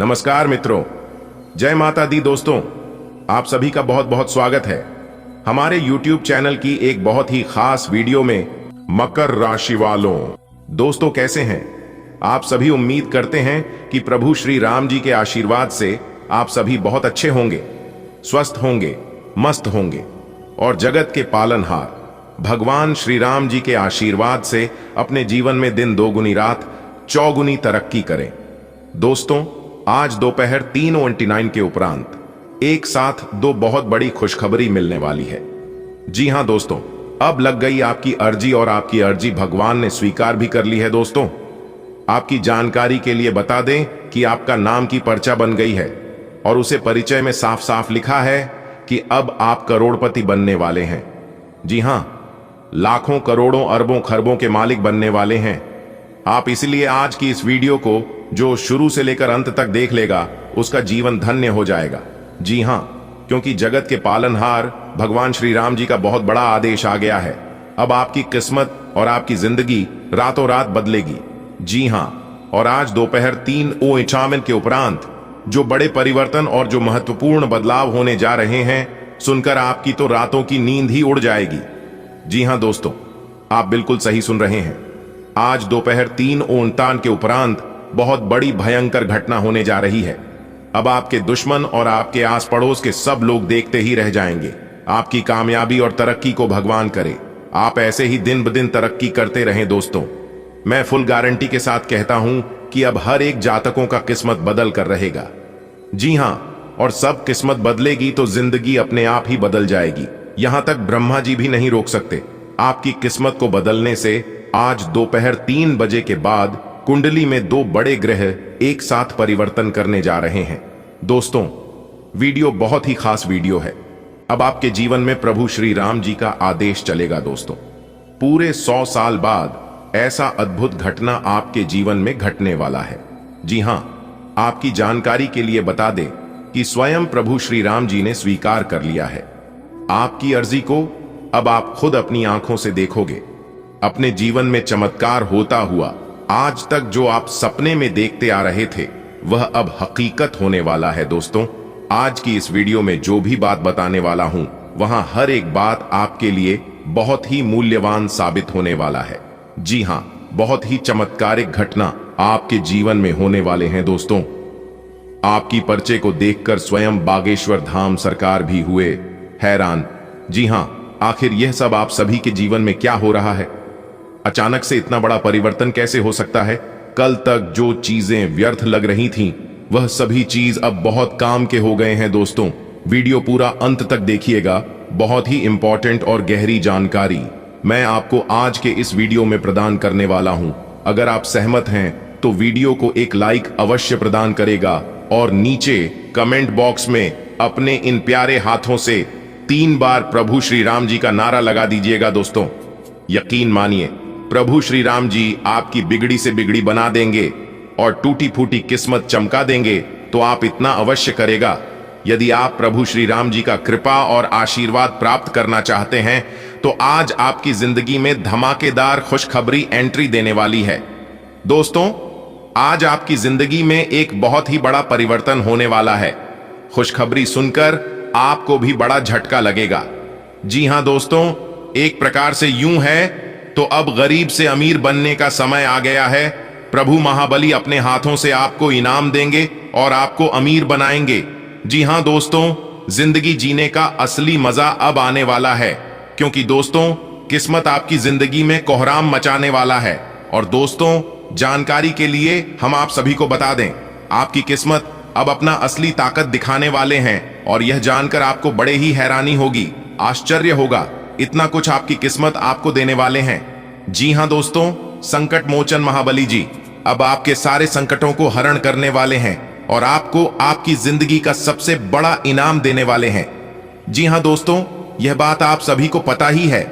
नमस्कार मित्रों, जय माता दी। दोस्तों, आप सभी का बहुत बहुत स्वागत है हमारे YouTube चैनल की एक बहुत ही खास वीडियो में। मकर राशि वालों, दोस्तों कैसे हैं आप सभी? उम्मीद करते हैं कि प्रभु श्री राम जी के आशीर्वाद से आप सभी बहुत अच्छे होंगे, स्वस्थ होंगे, मस्त होंगे और जगत के पालनहार भगवान श्री राम जी के आशीर्वाद से अपने जीवन में दिन दोगुनी रात चौगुनी तरक्की करें। दोस्तों, आज दोपहर 3:29 के उपरांत एक साथ दो बहुत बड़ी खुशखबरी मिलने वाली है। जी हां दोस्तों, अब लग गई आपकी अर्जी और आपकी अर्जी भगवान ने स्वीकार भी कर ली है। दोस्तों, आपकी जानकारी के लिए बता दें कि आपका नाम की पर्चा बन गई है और उसे परिचय में साफ साफ लिखा है कि अब आप करोड़पति बनने वाले हैं। जी हां, लाखों करोड़ों अरबों खरबों के मालिक बनने वाले हैं आप। इसलिए आज की इस वीडियो को जो शुरू से लेकर अंत तक देख लेगा उसका जीवन धन्य हो जाएगा। जी हां, क्योंकि जगत के पालनहार भगवान श्री राम जी का बहुत बड़ा आदेश आ गया है। अब आपकी किस्मत और आपकी जिंदगी रातों रात बदलेगी। जी हां, और आज दोपहर 3:59 के उपरांत जो बड़े परिवर्तन और जो महत्वपूर्ण बदलाव होने जा रहे हैं, सुनकर आपकी तो रातों की नींद ही उड़ जाएगी। जी हां दोस्तों, आप बिल्कुल सही सुन रहे हैं। आज दोपहर 3:59 के उपरांत बहुत बड़ी भयंकर घटना होने जा रही है। अब आपके दुश्मन और आपके आस पड़ोस के सब लोग देखते ही रह जाएंगे। आपकी कामयाबी और तरक्की को भगवान करे आप ऐसे ही दिन ब दिन तरक्की करते रहें। दोस्तों, मैं फुल गारंटी के साथ कहता हूं कि अब हर एक जातकों का किस्मत बदल कर रहेगा। जी हां, और सब किस्मत बदलेगी तो जिंदगी अपने आप ही बदल जाएगी। यहां तक ब्रह्मा जी भी नहीं रोक सकते आपकी किस्मत को बदलने से। आज दोपहर 3 बजे के बाद कुंडली में दो बड़े ग्रह एक साथ परिवर्तन करने जा रहे हैं। दोस्तों, वीडियो बहुत ही खास वीडियो है। अब आपके जीवन में प्रभु श्री राम जी का आदेश चलेगा। दोस्तों, पूरे 100 साल बाद ऐसा अद्भुत घटना आपके जीवन में घटने वाला है। जी हां, आपकी जानकारी के लिए बता दें कि स्वयं प्रभु श्री राम जी ने स्वीकार कर लिया है आपकी अर्जी को। अब आप खुद अपनी आंखों से देखोगे अपने जीवन में चमत्कार होता हुआ। आज तक जो आप सपने में देखते आ रहे थे वह अब हकीकत होने वाला है। दोस्तों, आज की इस वीडियो में जो भी बात बताने वाला हूं वहां हर एक बात आपके लिए बहुत ही मूल्यवान साबित होने वाला है। जी हां, बहुत ही चमत्कारिक घटना आपके जीवन में होने वाले हैं। दोस्तों, आपकी पर्चे को देखकर स्वयं बागेश्वर धाम सरकार भी हुए हैरान। जी हां, आखिर यह सब आप सभी के जीवन में क्या हो रहा है? अचानक से इतना बड़ा परिवर्तन कैसे हो सकता है? कल तक जो चीजें व्यर्थ लग रही थीं, वह सभी चीज अब बहुत काम के हो गए हैं। दोस्तों, वीडियो पूरा अंत तक देखिएगा। बहुत ही इंपॉर्टेंट और गहरी जानकारी मैं आपको आज के इस वीडियो में प्रदान करने वाला हूं। अगर आप सहमत हैं तो वीडियो को एक लाइक अवश्य प्रदान करेगा और नीचे कमेंट बॉक्स में अपने इन प्यारे हाथों से 3 बार प्रभु श्री राम जी का नारा लगा दीजिएगा। दोस्तों, यकीन मानिए, प्रभु श्री राम जी आपकी बिगड़ी से बिगड़ी बना देंगे और टूटी फूटी किस्मत चमका देंगे। तो आप इतना अवश्य करेगा। यदि आप प्रभु श्री राम जी का कृपा और आशीर्वाद प्राप्त करना चाहते हैं तो आज आपकी जिंदगी में धमाकेदार खुशखबरी एंट्री देने वाली है। दोस्तों, आज आपकी जिंदगी में एक बहुत ही बड़ा परिवर्तन होने वाला है। खुशखबरी सुनकर आपको भी बड़ा झटका लगेगा। जी हां दोस्तों, एक प्रकार से यूं है तो अब गरीब से अमीर बनने का समय आ गया है। प्रभु महाबली अपने हाथों से आपको इनाम देंगे और आपको अमीर बनाएंगे। जी हां दोस्तों, जिंदगी जीने का असली मजा अब आने वाला है, क्योंकि दोस्तों किस्मत आपकी जिंदगी में कोहराम मचाने वाला है। और दोस्तों, जानकारी के लिए हम आप सभी को बता दें, आपकी किस्मत अब अपना असली ताकत दिखाने वाले हैं और यह जानकर आपको बड़े ही हैरानी होगी, आश्चर्य होगा, इतना कुछ आपकी किस्मत आपको देने वाले हैं। जी हां दोस्तों, संकट मोचन महाबली जी अब आपके सारे संकटों को हरण करने वाले हैं और आपको आपकी जिंदगी का सबसे बड़ा इनाम देने वाले हैं। जी हां दोस्तों, यह बात आप सभी को पता ही है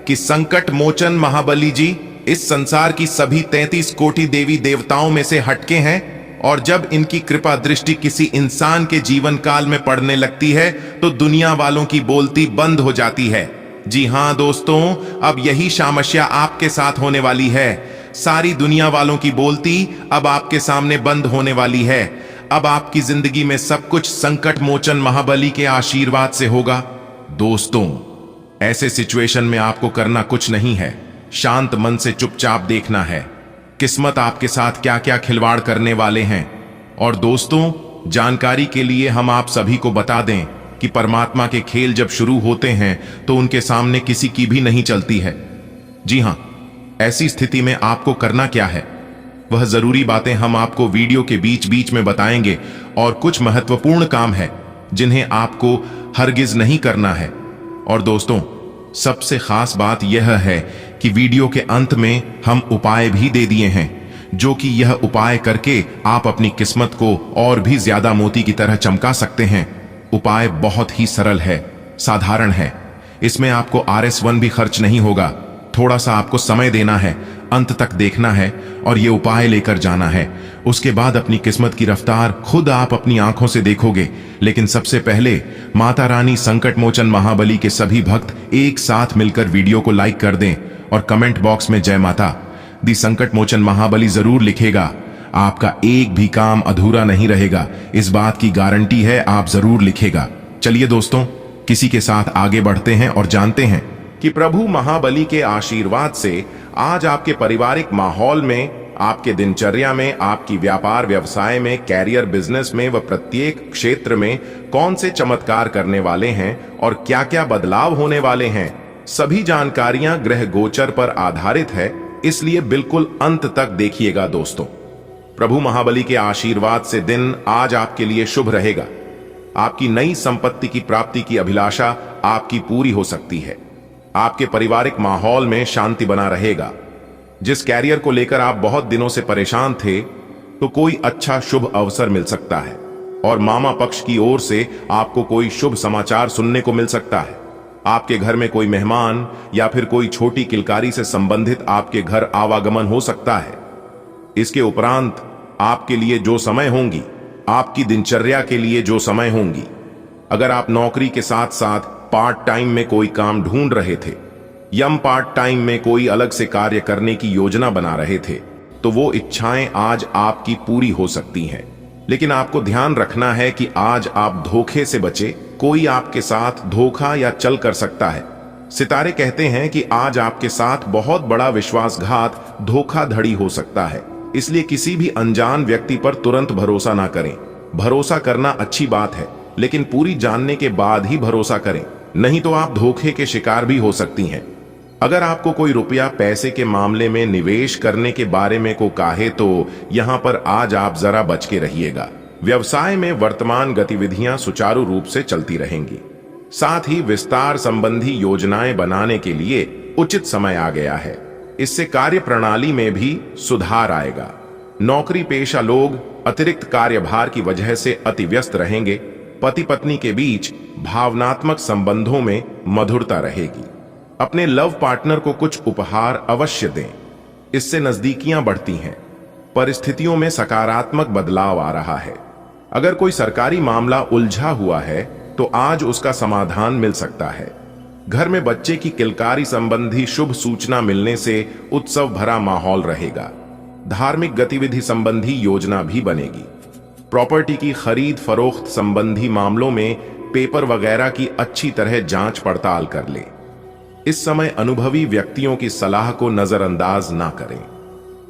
कि संकट मोचन महाबली जी इस संसार की सभी 33 कोटि देवी देवताओं में से हटके हैं और जब इनकी कृपा दृष्टि किसी इंसान के जीवन काल में पड़ने लगती है तो दुनिया वालों की बोलती बंद हो जाती है। जी हां दोस्तों, अब यही सामस्या आपके साथ होने वाली है। सारी दुनिया वालों की बोलती अब आपके सामने बंद होने वाली है। अब आपकी जिंदगी में सब कुछ संकट मोचन महाबली के आशीर्वाद से होगा। दोस्तों, ऐसे सिचुएशन में आपको करना कुछ नहीं है, शांत मन से चुपचाप देखना है किस्मत आपके साथ क्या क्या खिलवाड़ करने वाले हैं। और दोस्तों, जानकारी के लिए हम आप सभी को बता दें कि परमात्मा के खेल जब शुरू होते हैं तो उनके सामने किसी की भी नहीं चलती है। जी हां, ऐसी स्थिति में आपको करना क्या है, वह जरूरी बातें हम आपको वीडियो के बीच बीच में बताएंगे। और कुछ महत्वपूर्ण काम है जिन्हें आपको हरगिज नहीं करना है। और दोस्तों, सबसे खास बात यह है कि वीडियो के अंत में हम उपाय भी दे दिए हैं, जो कि यह उपाय करके आप अपनी किस्मत को और भी ज्यादा मोती की तरह चमका सकते हैं। उपाय बहुत ही सरल है, साधारण है। इसमें आपको RS1 भी खर्च नहीं होगा। थोड़ा सा आपको समय देना है, अंत तक देखना है और ये उपाय लेकर जाना है। उसके बाद अपनी किस्मत की रफ्तार खुद आप अपनी आंखों से देखोगे। लेकिन सबसे पहले माता रानी संकट मोचन महाबली के सभी भक्त एक साथ मिलकर वीडियो को लाइक कर दें और कमेंट बॉक्स में जय माता दी संकट मोचन महाबली जरूर लिखेगा। आपका एक भी काम अधूरा नहीं रहेगा, इस बात की गारंटी है, आप जरूर लिखेगा। चलिए दोस्तों, किसी के साथ आगे बढ़ते हैं और जानते हैं कि प्रभु महाबली के आशीर्वाद से आज आपके पारिवारिक माहौल में, आपके दिनचर्या में, आपकी व्यापार व्यवसाय में, कैरियर बिजनेस में व प्रत्येक क्षेत्र में कौन से चमत्कार करने वाले हैं और क्या क्या बदलाव होने वाले हैं, सभी जानकारियां ग्रह गोचर पर आधारित है, इसलिए बिल्कुल अंत तक देखिएगा। दोस्तों, प्रभु महाबली के आशीर्वाद से दिन आज आपके लिए शुभ रहेगा। आपकी नई संपत्ति की प्राप्ति की अभिलाषा आपकी पूरी हो सकती है। आपके पारिवारिक माहौल में शांति बना रहेगा। जिस कैरियर को लेकर आप बहुत दिनों से परेशान थे, तो कोई अच्छा शुभ अवसर मिल सकता है और मामा पक्ष की ओर से आपको कोई शुभ समाचार सुनने को मिल सकता है। आपके घर में कोई मेहमान या फिर कोई छोटी किलकारी से संबंधित आपके घर आवागमन हो सकता है। इसके उपरांत आपके लिए जो समय होंगी, आपकी दिनचर्या के लिए जो समय होंगी, अगर आप नौकरी के साथ साथ पार्ट टाइम में कोई काम ढूंढ रहे थे या पार्ट टाइम में कोई अलग से कार्य करने की योजना बना रहे थे, तो वो इच्छाएं आज आपकी पूरी हो सकती हैं। लेकिन आपको ध्यान रखना है कि आज आप धोखे से बचे। कोई आपके साथ धोखा या चल कर सकता है। सितारे कहते हैं कि आज आपके साथ बहुत बड़ा विश्वासघात, धोखाधड़ी हो सकता है। इसलिए किसी भी अनजान व्यक्ति पर तुरंत भरोसा ना करें। भरोसा करना अच्छी बात है, लेकिन पूरी जानने के बाद ही भरोसा करें, नहीं तो आप धोखे के शिकार भी हो सकती हैं। अगर आपको कोई रुपया पैसे के मामले में निवेश करने के बारे में को कहे, तो यहां पर आज आप जरा बच के रहिएगा। व्यवसाय में वर्तमान गतिविधियां सुचारू रूप से चलती रहेंगी। साथ ही विस्तार संबंधी योजनाएं बनाने के लिए उचित समय आ गया है। इससे कार्य प्रणाली में भी सुधार आएगा। नौकरी पेशा लोग अतिरिक्त कार्यभार की वजह से अति व्यस्त रहेंगे। पति पत्नी के बीच भावनात्मक संबंधों में मधुरता रहेगी। अपने लव पार्टनर को कुछ उपहार अवश्य दें, इससे नजदीकियां बढ़ती हैं। परिस्थितियों में सकारात्मक बदलाव आ रहा है। अगर कोई सरकारी मामला उलझा हुआ है, तो आज उसका समाधान मिल सकता है। घर में बच्चे की किलकारी संबंधी शुभ सूचना मिलने से उत्सव भरा माहौल रहेगा। धार्मिक गतिविधि संबंधी योजना भी बनेगी। प्रॉपर्टी की खरीद फरोख्त संबंधी मामलों में पेपर वगैरह की अच्छी तरह जांच पड़ताल कर ले। इस समय अनुभवी व्यक्तियों की सलाह को नजरअंदाज ना करें।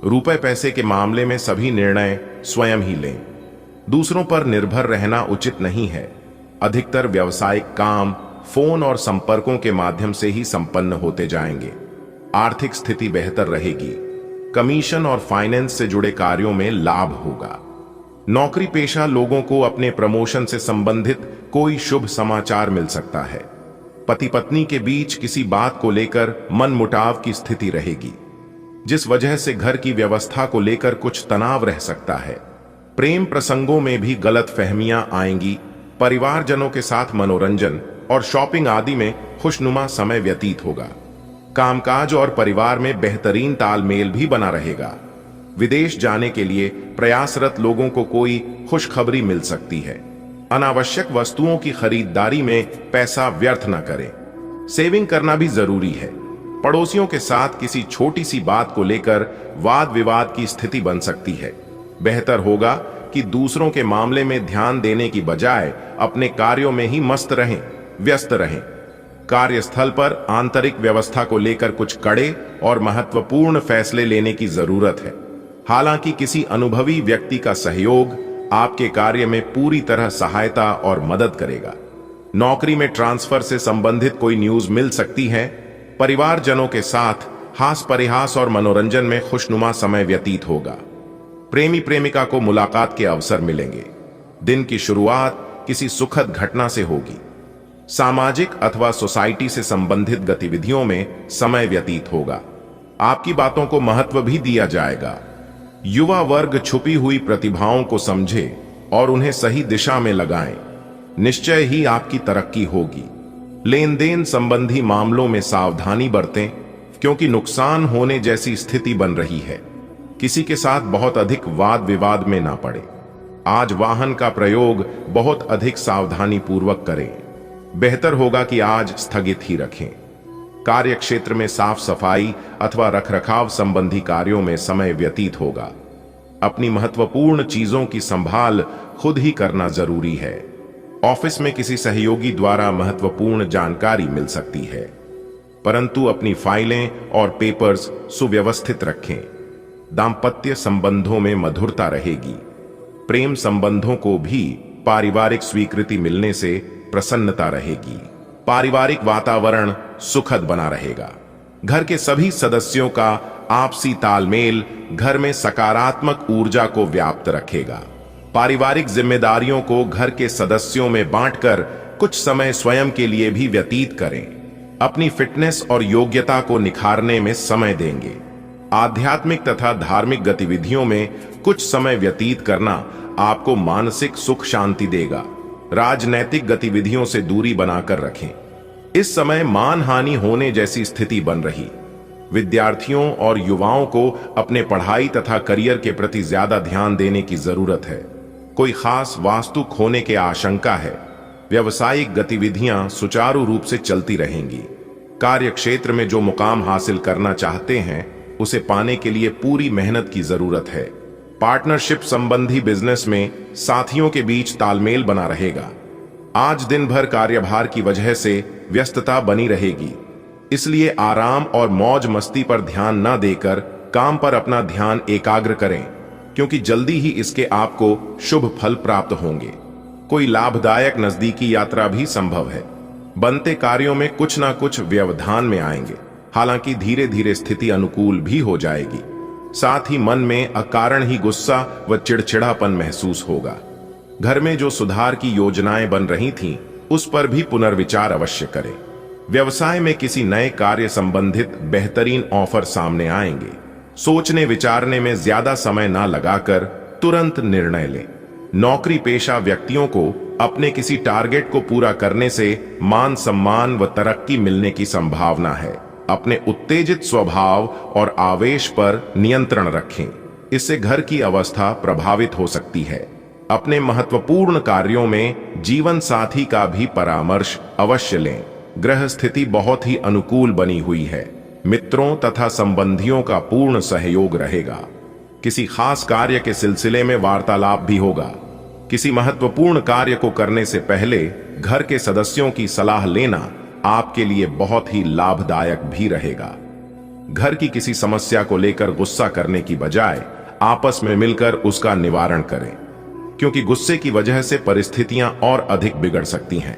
रुपए पैसे के मामले में सभी निर्णय स्वयं ही लें। दूसरों पर निर्भर रहना उचित नहीं है। अधिकतर व्यावसायिक काम फोन और संपर्कों के माध्यम से ही संपन्न होते जाएंगे। आर्थिक स्थिति बेहतर रहेगी। कमीशन और फाइनेंस से जुड़े कार्यों में लाभ होगा। नौकरी पेशा लोगों को अपने प्रमोशन से संबंधित कोई शुभ समाचार मिल सकता है। पति पत्नी के बीच किसी बात को लेकर मनमुटाव की स्थिति रहेगी, जिस वजह से घर की व्यवस्था को लेकर कुछ तनाव रह सकता है। प्रेम प्रसंगों में भी गलत फहमियां आएंगी। परिवारजनों के साथ मनोरंजन और शॉपिंग आदि में खुशनुमा समय व्यतीत होगा। कामकाज और परिवार में बेहतरीन तालमेल भी बना रहेगा। विदेश जाने के लिए प्रयासरत लोगों को कोई खुशखबरी मिल सकती है। अनावश्यक वस्तुओं की खरीदारी में पैसा व्यर्थ न करें। सेविंग करना भी जरूरी है। पड़ोसियों के साथ किसी छोटी सी बात को लेकर वाद विवाद की स्थिति बन सकती है। बेहतर होगा कि दूसरों के मामले में ध्यान देने की बजाय अपने कार्यों में ही मस्त रहें, व्यस्त रहें। कार्यस्थल पर आंतरिक व्यवस्था को लेकर कुछ कड़े और महत्वपूर्ण फैसले लेने की जरूरत है। हालांकि किसी अनुभवी व्यक्ति का सहयोग आपके कार्य में पूरी तरह सहायता और मदद करेगा। नौकरी में ट्रांसफर से संबंधित कोई न्यूज मिल सकती है। परिवारजनों के साथ हास परिहास और मनोरंजन में खुशनुमा समय व्यतीत होगा। प्रेमी प्रेमिका को मुलाकात के अवसर मिलेंगे। दिन की शुरुआत किसी सुखद घटना से होगी। सामाजिक अथवा सोसाइटी से संबंधित गतिविधियों में समय व्यतीत होगा। आपकी बातों को महत्व भी दिया जाएगा। युवा वर्ग छुपी हुई प्रतिभाओं को समझे और उन्हें सही दिशा में लगाएं। निश्चय ही आपकी तरक्की होगी। लेन देन संबंधी मामलों में सावधानी बरतें, क्योंकि नुकसान होने जैसी स्थिति बन रही है। किसी के साथ बहुत अधिक वाद विवाद में ना पड़े। आज वाहन का प्रयोग बहुत अधिक सावधानी पूर्वक करें। बेहतर होगा कि आज स्थगित ही रखें। कार्य क्षेत्र में साफ सफाई अथवा रखरखाव संबंधी कार्यों में समय व्यतीत होगा। अपनी महत्वपूर्ण चीजों की संभाल खुद ही करना जरूरी है। ऑफिस में किसी सहयोगी द्वारा महत्वपूर्ण जानकारी मिल सकती है, परंतु अपनी फाइलें और पेपर्स सुव्यवस्थित रखें। दांपत्य संबंधों में मधुरता रहेगी। प्रेम संबंधों को भी पारिवारिक स्वीकृति मिलने से प्रसन्नता रहेगी। पारिवारिक वातावरण सुखद बना रहेगा। घर के सभी सदस्यों का आपसी तालमेल घर में सकारात्मक ऊर्जा को व्याप्त रखेगा। पारिवारिक जिम्मेदारियों को घर के सदस्यों में बांटकर कुछ समय स्वयं के लिए भी व्यतीत करें। अपनी फिटनेस और योग्यता को निखारने में समय देंगे। आध्यात्मिक तथा धार्मिक गतिविधियों में कुछ समय व्यतीत करना आपको मानसिक सुख शांति देगा। राजनैतिक गतिविधियों से दूरी बनाकर रखें। इस समय मानहानि होने जैसी स्थिति बन रही। विद्यार्थियों और युवाओं को अपने पढ़ाई तथा करियर के प्रति ज्यादा ध्यान देने की जरूरत है। कोई खास वास्तु खोने की आशंका है। व्यवसायिक गतिविधियां सुचारू रूप से चलती रहेंगी। कार्य क्षेत्र में जो मुकाम हासिल करना चाहते हैं, उसे पाने के लिए पूरी मेहनत की जरूरत है। पार्टनरशिप संबंधी बिजनेस में साथियों के बीच तालमेल बना रहेगा। आज दिन भर कार्यभार की वजह से व्यस्तता बनी रहेगी, इसलिए आराम और मौज मस्ती पर ध्यान न देकर काम पर अपना ध्यान एकाग्र करें, क्योंकि जल्दी ही इसके आपको शुभ फल प्राप्त होंगे। कोई लाभदायक नजदीकी यात्रा भी संभव है। बनते कार्यों में कुछ ना कुछ व्यवधान में आएंगे, हालांकि धीरे धीरे स्थिति अनुकूल भी हो जाएगी। साथ ही मन में अकारण ही गुस्सा व चिड़चिड़ापन महसूस होगा। घर में जो सुधार की योजनाएं बन रही थीं, उस पर भी पुनर्विचार अवश्य करें। व्यवसाय में किसी नए कार्य संबंधित बेहतरीन ऑफर सामने आएंगे। सोचने विचारने में ज्यादा समय ना लगाकर तुरंत निर्णय लें। नौकरी पेशा व्यक्तियों को अपने किसी टारगेट को पूरा करने से मान सम्मान व तरक्की मिलने की संभावना है। अपने उत्तेजित स्वभाव और आवेश पर नियंत्रण रखें, इससे घर की अवस्था प्रभावित हो सकती है। अपने महत्वपूर्ण कार्यों में जीवन साथी का भी परामर्श अवश्य लें। ग्रह स्थिति बहुत ही अनुकूल बनी हुई है। मित्रों तथा संबंधियों का पूर्ण सहयोग रहेगा। किसी खास कार्य के सिलसिले में वार्तालाप भी होगा। किसी महत्वपूर्ण कार्य को करने से पहले घर के सदस्यों की सलाह लेना आपके लिए बहुत ही लाभदायक भी रहेगा। घर की किसी समस्या को लेकर गुस्सा करने की बजाय आपस में मिलकर उसका निवारण करें, क्योंकि गुस्से की वजह से परिस्थितियां और अधिक बिगड़ सकती हैं।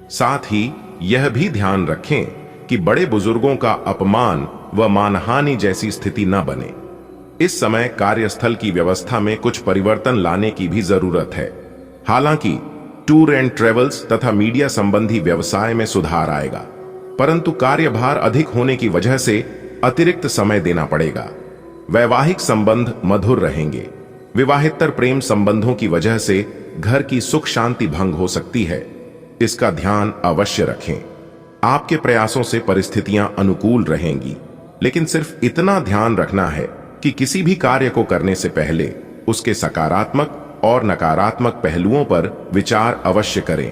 साथ ही यह भी ध्यान रखें कि बड़े बुजुर्गों का अपमान व मानहानि जैसी स्थिति न बने। इस समय कार्यस्थल की व्यवस्था में कुछ परिवर्तन लाने की भी जरूरत है। हालांकि टूर एंड ट्रेवल्स तथा मीडिया संबंधी व्यवसाय में सुधार आएगा, परंतु कार्यभार अधिक होने की वजह से अतिरिक्त समय देना पड़ेगा। वैवाहिक संबंध मधुर रहेंगे। विवाहेतर प्रेम संबंधों की वजह से घर की सुख शांति भंग हो सकती है, इसका ध्यान अवश्य रखें। आपके प्रयासों से परिस्थितियां अनुकूल रहेंगी, लेकिन सिर्फ इतना ध्यान रखना है कि किसी भी कार्य को करने से पहले उसके सकारात्मक और नकारात्मक पहलुओं पर विचार अवश्य करें।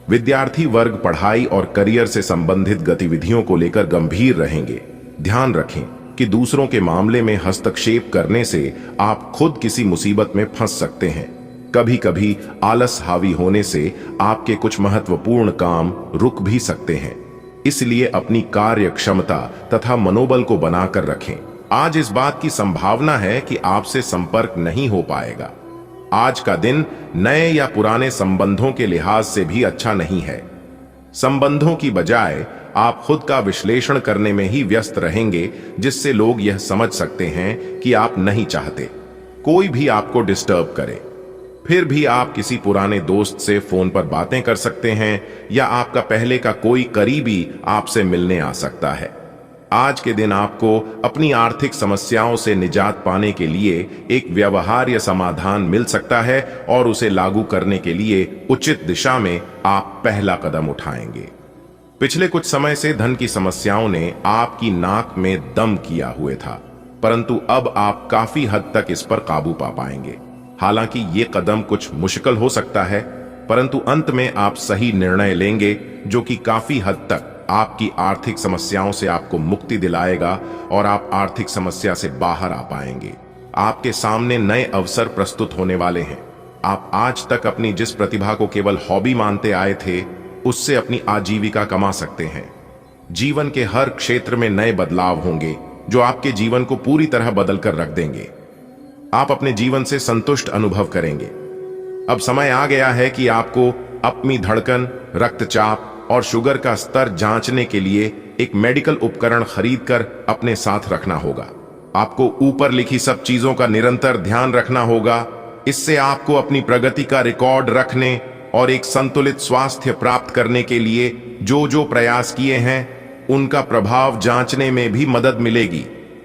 विद्यार्थी वर्ग पढ़ाई और करियर से संबंधित गतिविधियों को लेकर गंभीर रहेंगे। ध्यान रखें कि दूसरों के मामले में हस्तक्षेप करने से आप खुद किसी मुसीबत में फंस सकते हैं। कभी कभी आलस हावी होने से आपके कुछ महत्वपूर्ण काम रुक भी सकते हैं, इसलिए अपनी कार्य क्षमता तथा मनोबल को बनाकर रखें। आज इस बात की संभावना है कि आपसे संपर्क नहीं हो पाएगा। आज का दिन नए या पुराने संबंधों के लिहाज से भी अच्छा नहीं है। संबंधों की बजाय आप खुद का विश्लेषण करने में ही व्यस्त रहेंगे, जिससे लोग यह समझ सकते हैं कि आप नहीं चाहते कोई भी आपको डिस्टर्ब करे। फिर भी आप किसी पुराने दोस्त से फोन पर बातें कर सकते हैं या आपका पहले का कोई करीबी आपसे मिलने आ सकता है। आज के दिन आपको अपनी आर्थिक समस्याओं से निजात पाने के लिए एक व्यवहार्य समाधान मिल सकता है और उसे लागू करने के लिए उचित दिशा में आप पहला कदम उठाएंगे। पिछले कुछ समय से धन की समस्याओं ने आपकी नाक में दम किया हुए था, परंतु अब आप काफी हद तक इस पर काबू पा पाएंगे। हालांकि ये कदम कुछ मुश्किल हो सकता है, परंतु अंत में आप सही निर्णय लेंगे जो कि काफी हद तक आपकी आर्थिक समस्याओं से आपको मुक्ति दिलाएगा और आप आर्थिक समस्या से बाहर आ पाएंगे। आपके सामने नए अवसर प्रस्तुत होने वाले हैं। आप आज तक अपनी जिस प्रतिभा को केवल हॉबी मानते आए थे, उससे अपनी आजीविका कमा सकते हैं। जीवन के हर क्षेत्र में नए बदलाव होंगे जो आपके जीवन को पूरी तरह बदल कर रख देंगे। आप अपने जीवन से संतुष्ट अनुभव करेंगे। अब समय आ गया है कि आपको अपनी धड़कन, रक्तचाप और शुगर का स्तर जांचने के लिए एक मेडिकल उपकरण खरीदकर अपने साथ रखना होगा। आपको ऊपर लिखी सब चीजों का निरंतर ध्यान रखना होगा। इससे आपको अपनी प्रगति का रिकॉर्ड रखने और एक संतुलित स्वास्थ्य प्राप्त करने के लिए जो जो प्रयास किए हैं उनका प्रभाव जांचने में भी मदद मिलेगी।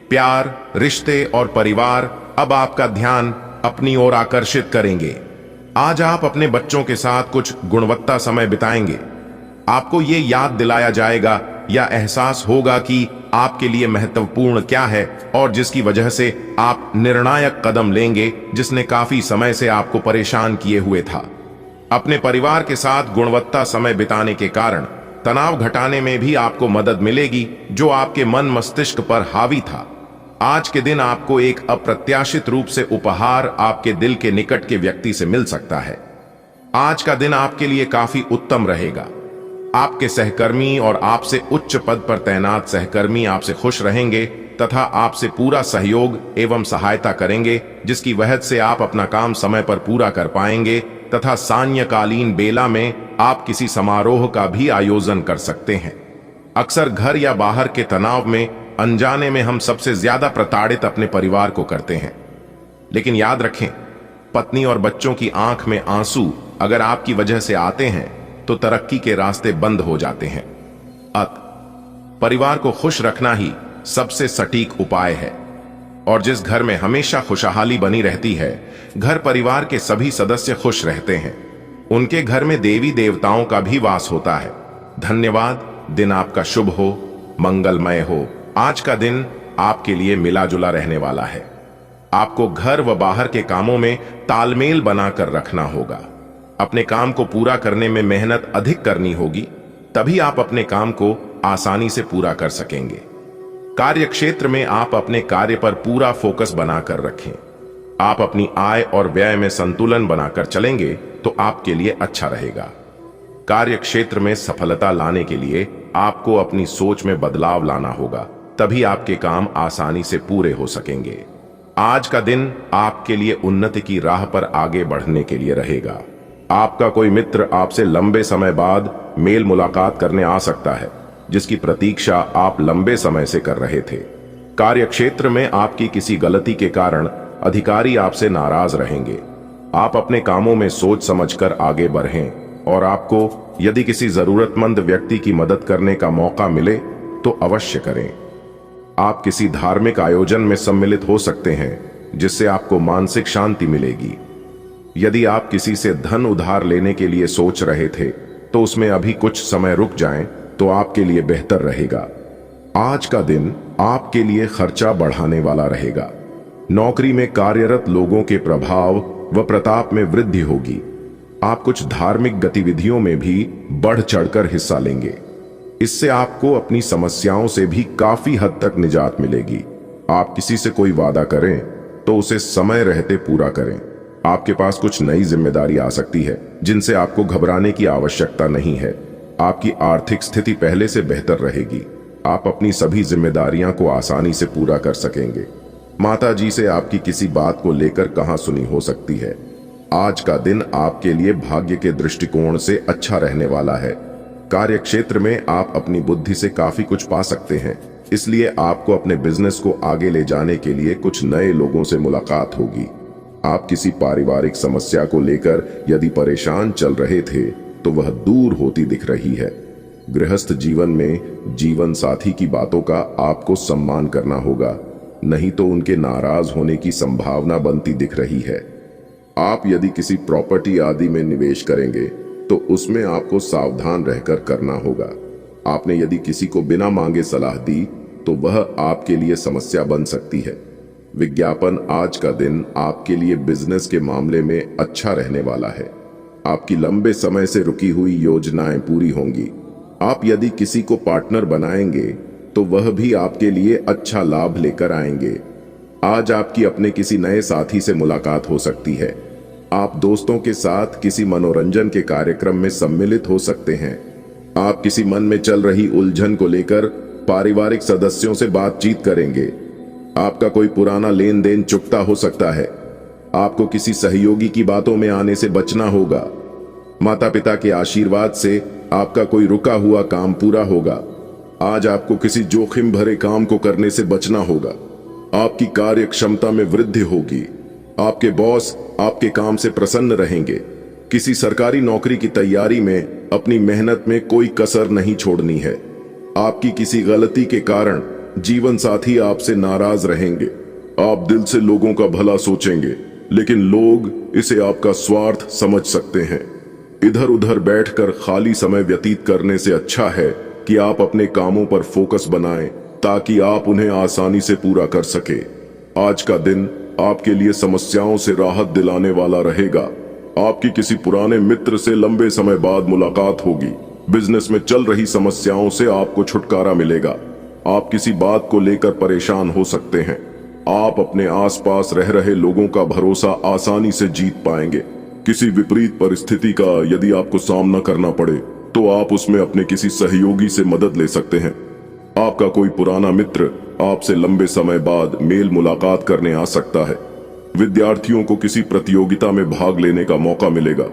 प्यार, रिश्ते और परिवार अब आपका ध्यान अपनी ओर आकर्षित करेंगे। आज आप अपने बच्चों के साथ कुछ गुणवत्ता समय बिताएंगे। आपको ये याद दिलाया जाएगा या एहसास होगा कि आपके लिए महत्वपूर्ण क्या है और जिसकी वजह से आप निर्णायक कदम लेंगे जिसने काफी समय से आपको परेशान किए हुए था। अपने परिवार के साथ गुणवत्ता समय बिताने के कारण तनाव घटाने में भी आपको मदद मिलेगी जो आपके मन मस्तिष्क पर हावी था। आज के दिन आपको एक अप्रत्याशित रूप से उपहार आपके दिल के निकट के व्यक्ति से मिल सकता है। आज का दिन आपके लिए काफी उत्तम रहेगा। आपके सहकर्मी और आपसे उच्च पद पर तैनात सहकर्मी आपसे खुश रहेंगे तथा आपसे पूरा सहयोग एवं सहायता करेंगे, जिसकी वजह से आप अपना काम समय पर पूरा कर पाएंगे तथा सायंकालीन बेला में आप किसी समारोह का भी आयोजन कर सकते हैं। अक्सर घर या बाहर के तनाव में अनजाने में हम सबसे ज्यादा प्रताड़ित अपने परिवार को करते हैं। लेकिन याद रखें, पत्नी और बच्चों की आंख में आंसू अगर आपकी वजह से आते हैं तो तरक्की के रास्ते बंद हो जाते हैं। परिवार को खुश रखना ही सबसे सटीक उपाय है और जिस घर में हमेशा खुशहाली बनी रहती है, घर परिवार के सभी सदस्य खुश रहते हैं। उनके घर में देवी देवताओं का भी वास होता है। धन्यवाद। दिन आपका शुभ हो, मंगलमय हो। आज का दिन आपके लिए मिला जुला रहने वाला है। आपको घर व बाहर के कामों में तालमेल बनाकर रखना होगा। अपने काम को पूरा करने में मेहनत अधिक करनी होगी, तभी आप अपने काम को आसानी से पूरा कर सकेंगे। कार्य क्षेत्र में आप अपने कार्य पर पूरा फोकस बनाकर रखें। आप अपनी आय और व्यय में संतुलन बनाकर चलेंगे तो आपके लिए अच्छा रहेगा। कार्य क्षेत्र में सफलता लाने के लिए आपको अपनी सोच में बदलाव लाना होगा, तभी आपके काम आसानी से पूरे हो सकेंगे। आज का दिन आपके लिए उन्नति की राह पर आगे बढ़ने के लिए रहेगा। आपका कोई मित्र आपसे लंबे समय बाद मेल मुलाकात करने आ सकता है, जिसकी प्रतीक्षा आप लंबे समय से कर रहे थे। कार्य क्षेत्र में आपकी किसी गलती के कारण अधिकारी आपसे नाराज रहेंगे। आप अपने कामों में सोच समझकर आगे बढ़ें और आपको यदि किसी जरूरतमंद व्यक्ति की मदद करने का मौका मिले तो अवश्य करें। आप किसी धार्मिक आयोजन में सम्मिलित हो सकते हैं, जिससे आपको मानसिक शांति मिलेगी। यदि आप किसी से धन उधार लेने के लिए सोच रहे थे तो उसमें अभी कुछ समय रुक जाएं तो आपके लिए बेहतर रहेगा। आज का दिन आपके लिए खर्चा बढ़ाने वाला रहेगा। नौकरी में कार्यरत लोगों के प्रभाव व प्रताप में वृद्धि होगी। आप कुछ धार्मिक गतिविधियों में भी बढ़ चढ़कर हिस्सा लेंगे। इससे आपको अपनी समस्याओं से भी काफी हद तक निजात मिलेगी। आप किसी से कोई वादा करें तो उसे समय रहते पूरा करें। आपके पास कुछ नई जिम्मेदारी आ सकती है जिनसे आपको घबराने की आवश्यकता नहीं है। आपकी आर्थिक स्थिति पहले से बेहतर रहेगी। आप अपनी सभी जिम्मेदारियां को आसानी से पूरा कर सकेंगे। माता जी से आपकी किसी बात को लेकर कहां सुनी हो सकती है। आज का दिन आपके लिए भाग्य के दृष्टिकोण से अच्छा रहने वाला है। कार्य क्षेत्र में आप अपनी बुद्धि से काफी कुछ पा सकते हैं, इसलिए आपको अपने बिजनेस को आगे ले जाने के लिए कुछ नए लोगों से मुलाकात होगी। आप किसी पारिवारिक समस्या को लेकर यदि परेशान चल रहे थे तो वह दूर होती दिख रही है। गृहस्थ जीवन में जीवन साथी की बातों का आपको सम्मान करना होगा, नहीं तो उनके नाराज होने की संभावना बनती दिख रही है। आप यदि किसी प्रॉपर्टी आदि में निवेश करेंगे तो उसमें आपको सावधान रहकर करना होगा। आपने यदि किसी को बिना मांगे सलाह दी तो वह आपके लिए समस्या बन सकती है। विज्ञापन आज का दिन आपके लिए बिजनेस के मामले में अच्छा रहने वाला है। आपकी लंबे समय से रुकी हुई योजनाएं पूरी होंगी। आप यदि किसी को पार्टनर बनाएंगे तो वह भी आपके लिए अच्छा लाभ लेकर आएंगे। आज आपकी अपने किसी नए साथी से मुलाकात हो सकती है। आप दोस्तों के साथ किसी मनोरंजन के कार्यक्रम में सम्मिलित हो सकते हैं। आप किसी मन में चल रही उलझन को लेकर पारिवारिक सदस्यों से बातचीत करेंगे। आपका कोई पुराना लेन देन चुकता हो सकता है। आपको किसी सहयोगी की बातों में आने से बचना होगा। माता पिता के आशीर्वाद से आपका कोई रुका हुआ काम पूरा होगा। आज आपको किसी जोखिम भरे काम को करने से बचना होगा। आपकी कार्य क्षमता में वृद्धि होगी। आपके बॉस आपके काम से प्रसन्न रहेंगे। किसी सरकारी नौकरी की तैयारी में अपनी मेहनत में कोई कसर नहीं छोड़नी है। आपकी किसी गलती के कारण जीवन साथी आपसे नाराज रहेंगे। आप दिल से लोगों का भला सोचेंगे, लेकिन लोग इसे आपका स्वार्थ समझ सकते हैं। इधर उधर बैठकर खाली समय व्यतीत करने से अच्छा है कि आप अपने कामों पर फोकस बनाएं ताकि आप उन्हें आसानी से पूरा कर सके। आज का दिन आपके लिए समस्याओं से राहत दिलाने वाला रहेगा। आपकी किसी पुराने मित्र से लंबे समय बाद मुलाकात होगी। बिजनेस में चल रही समस्याओं से आपको छुटकारा मिलेगा। आप किसी बात को लेकर परेशान हो सकते हैं। आप अपने आसपास रह रहे लोगों का भरोसा आसानी से जीत पाएंगे। किसी विपरीत परिस्थिति का यदि आपको सामना करना पड़े तो आप उसमें अपने किसी सहयोगी से मदद ले सकते हैं। आपका कोई पुराना मित्र आपसे लंबे समय बाद मेल मुलाकात करने आ सकता है। विद्यार्थियों को किसी प्रतियोगिता में भाग लेने का मौका मिलेगा।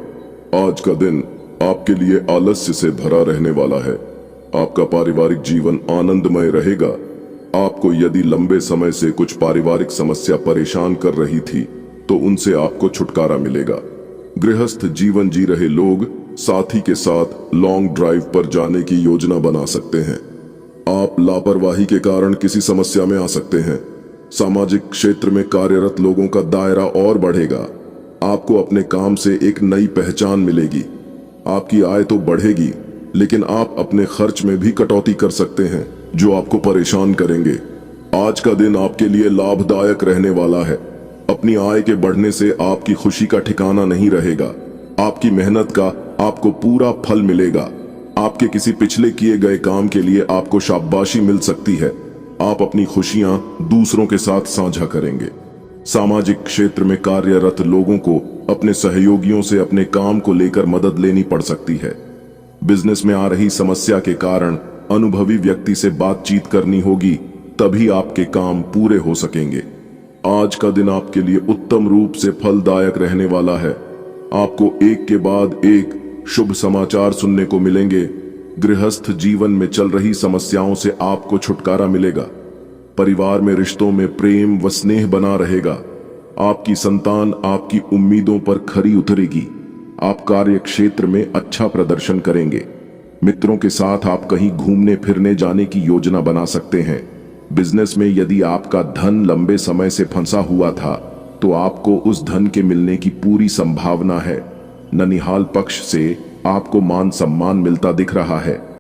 आज का दिन आपके लिए आलस्य से भरा रहने वाला है। आपका पारिवारिक जीवन आनंदमय रहेगा। आपको यदि लंबे समय से कुछ पारिवारिक समस्या परेशान कर रही थी तो उनसे आपको छुटकारा मिलेगा। गृहस्थ जीवन जी रहे लोग साथी के साथ लॉन्ग ड्राइव पर जाने की योजना बना सकते हैं। आप लापरवाही के कारण किसी समस्या में आ सकते हैं। सामाजिक क्षेत्र में कार्यरत लोगों का दायरा और बढ़ेगा। आपको अपने काम से एक नई पहचान मिलेगी। आपकी आय तो बढ़ेगी, लेकिन आप अपने खर्च में भी कटौती कर सकते हैं जो आपको परेशान करेंगे। आज का दिन आपके लिए लाभदायक रहने वाला है। अपनी आय के बढ़ने से आपकी खुशी का ठिकाना नहीं रहेगा। आपकी मेहनत का आपको पूरा फल मिलेगा। आपके किसी पिछले किए गए काम के लिए आपको शाबाशी मिल सकती है। आप अपनी खुशियां दूसरों के साथ साझा करेंगे। सामाजिक क्षेत्र में कार्यरत लोगों को अपने सहयोगियों से अपने काम को लेकर मदद लेनी पड़ सकती है। बिजनेस में आ रही समस्या के कारण अनुभवी व्यक्ति से बातचीत करनी होगी, तभी आपके काम पूरे हो सकेंगे। आज का दिन आपके लिए उत्तम रूप से फलदायक रहने वाला है। आपको एक के बाद एक शुभ समाचार सुनने को मिलेंगे। गृहस्थ जीवन में चल रही समस्याओं से आपको छुटकारा मिलेगा। परिवार में रिश्तों में प्रेम व स्नेह बना रहेगा। आपकी संतान आपकी उम्मीदों पर खरी उतरेगी। आप कार्य क्षेत्र में अच्छा प्रदर्शन करेंगे। मित्रों के साथ आप कहीं घूमने फिरने जाने की योजना बना सकते हैं। बिजनेस में यदि आपका धन लंबे समय से फंसा हुआ था तो आपको उस धन के मिलने की पूरी संभावना है। ननिहाल पक्ष से आपको मान सम्मान मिलता दिख रहा है।